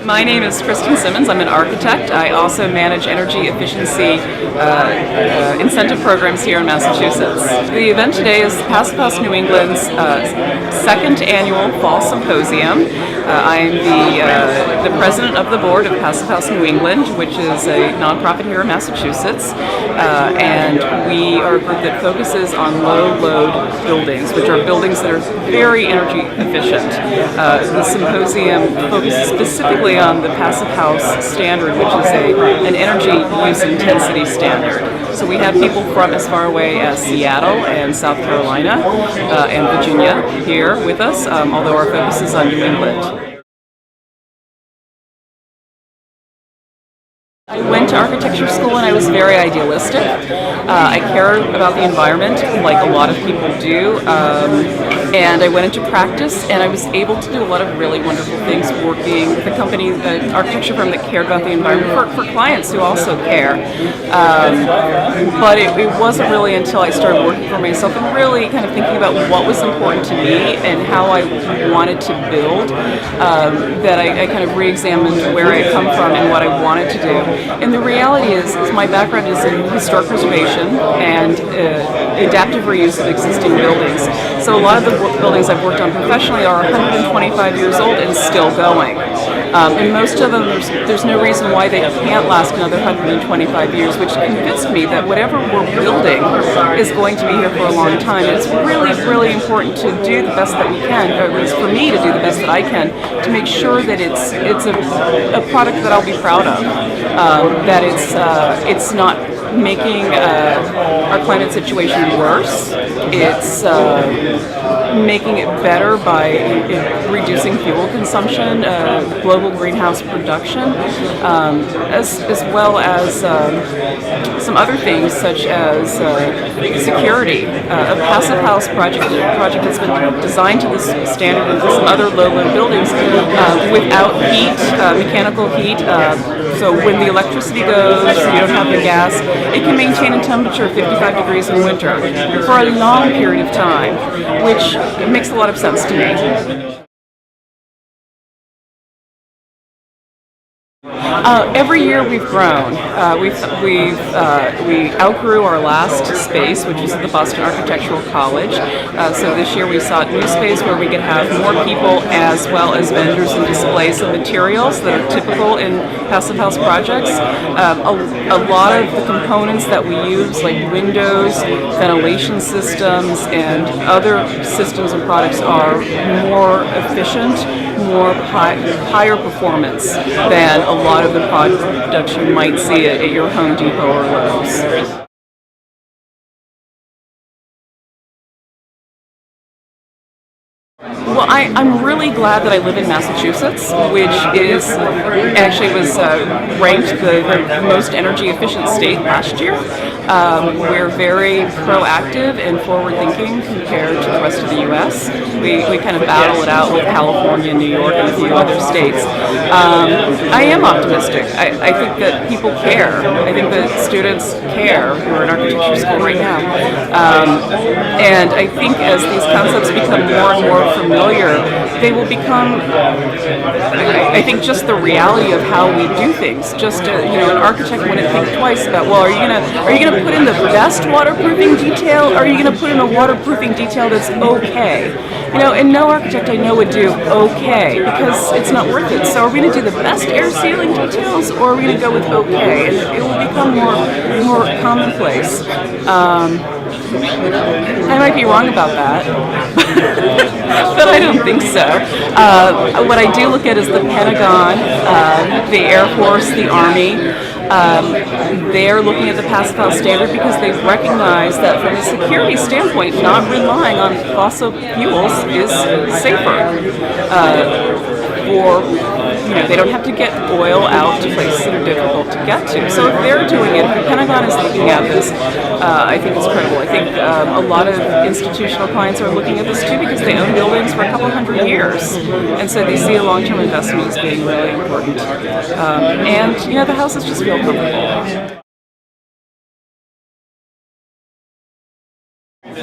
My name is Kristen Simmons. I'm an architect. I also manage energy efficiency incentive programs here in Massachusetts. The event today is Passive House New England's second annual Fall Symposium. I'm the president of the board of Passive House New England, which is a nonprofit here in Massachusetts, and we are a group that focuses on low-load buildings, which are buildings that are very energy efficient. The symposium focuses specifically on the Passive House standard, which is an energy use intensity standard. So we have people from as far away as Seattle and South Carolina and Virginia here with us, although our focus is on New England. I went to architecture school and I was very idealistic. I care about the environment like a lot of people do, and I went into practice and I was able to do a lot of really wonderful things working with a company, an architecture firm that cared about the environment for clients who also care. But it wasn't really until I started working for myself and really kind of thinking about what was important to me and how I wanted to build that I kind of re-examined where I come from and what I wanted to do. And the reality is my background is in historic preservation and adaptive reuse of existing buildings. So a lot of the buildings I've worked on professionally are 125 years old and still going. And most of them, there's no reason why they can't last another 125 years, which convinced me that whatever we're building is going to be here for a long time. And it's really, really important to do the best that we can, or at least for me to do the best that I can, to make sure that it's a product that I'll be proud of, that it's not making our climate situation worse. It's making it better by reducing fuel consumption, global greenhouse production, as well as some other things such as security. A passive house project that's been designed to this standard and some other low-load buildings without heat, mechanical heat. So when the electricity goes, you don't have the gas, it can maintain a temperature of 55 degrees in winter for a long period of time, which makes a lot of sense to me. Every year we've grown. We outgrew our last space, which was at the Boston Architectural College. So this year we sought new space where we could have more people as well as vendors and displays of materials that are typical in passive house projects. A lot of the components that we use, like windows, ventilation systems, and other systems and products, are more efficient, more higher performance than a lot of the products you might see at your Home Depot or Lowe's. Well, I'm really glad that I live in Massachusetts, which was ranked the most energy efficient state last year. We're very proactive and forward-thinking compared to the rest of the U.S. We kind of battle it out with California, New York, and a few other states. I am optimistic. I think that people care. I think that students care. We're in architecture school right now. And I think as these concepts become more and more familiar, they will become, I think, just the reality of how we do things. Just an architect wouldn't think twice about, well, are you gonna put in the best waterproofing detail, or are you gonna put in a waterproofing detail that's okay? And no architect I know would do okay, because it's not worth it. So are we gonna do the best air sealing details, or are we gonna go with okay? And it will become more commonplace. I might be wrong about that, but I don't think so. What I do look at is the Pentagon, the Air Force, the Army. They're looking at the passive house standard because they've recognized that from a security standpoint, not relying on fossil fuels is safer. They don't have to get oil out to places that are difficult to get to. So if they're doing it, if the Pentagon is looking at this, I think it's credible. I think a lot of institutional clients are looking at this too because they own buildings for a couple hundred years. And so they see a long-term investment as being really important. And the houses just feel comfortable.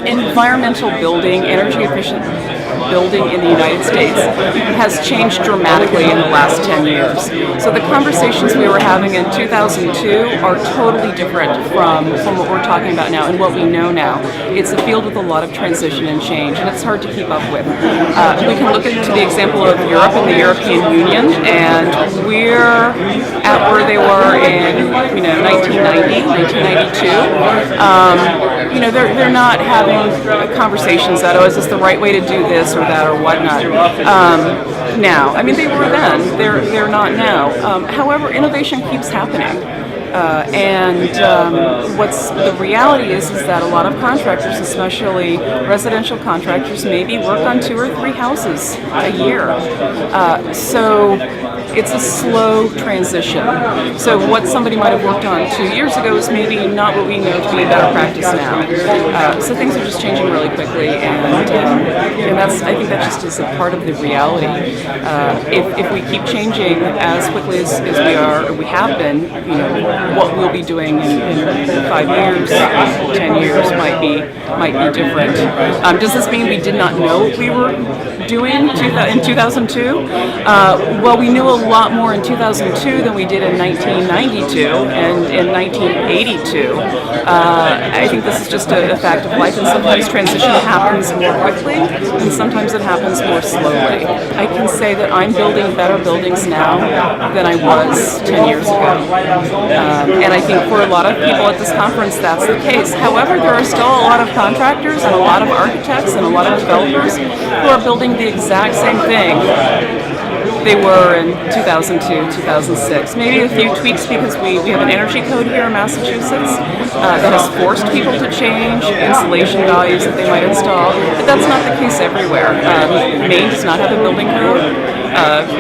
Environmental building, energy efficient building in the United States has changed dramatically in the last 10 years. So the conversations we were having in 2002 are totally different from what we're talking about now and what we know now. It's a field with a lot of transition and change, and it's hard to keep up with. We can look to the example of Europe and the European Union, and we're at where they were in 1990, 1992. They're not having conversations that, is this the right way to do this or that or whatnot. Now, I mean, they were then. They're not now. However, innovation keeps happening. What's the reality is that a lot of contractors, especially residential contractors, maybe work on 2 or 3 houses a year. So it's a slow transition. So what somebody might have worked on 2 years ago is maybe not what we know to be better practice now. So things are just changing really quickly, and I think that just is a part of the reality. If we keep changing as quickly as we are, or we have been, what we'll be doing in 5 years, 10 years might be different. Does this mean we did not know what we were doing in 2002? Well, we knew a lot more in 2002 than we did in 1992 and in 1982. I think this is just a fact of life, and sometimes transition happens more quickly, and sometimes it happens more slowly. I can say that I'm building better buildings now than I was 10 years ago. And I think for a lot of people at this conference, that's the case. However, there are still a lot of contractors and a lot of architects and a lot of developers who are building the exact same thing they were in 2002, 2006. Maybe a few tweaks because we have an energy code here in Massachusetts that has forced people to change insulation values that they might install, but that's not the case everywhere. Maine does not have a building code.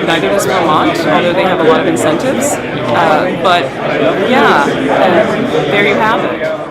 Neither does Vermont, although they have a lot of incentives. But yeah, there you have it.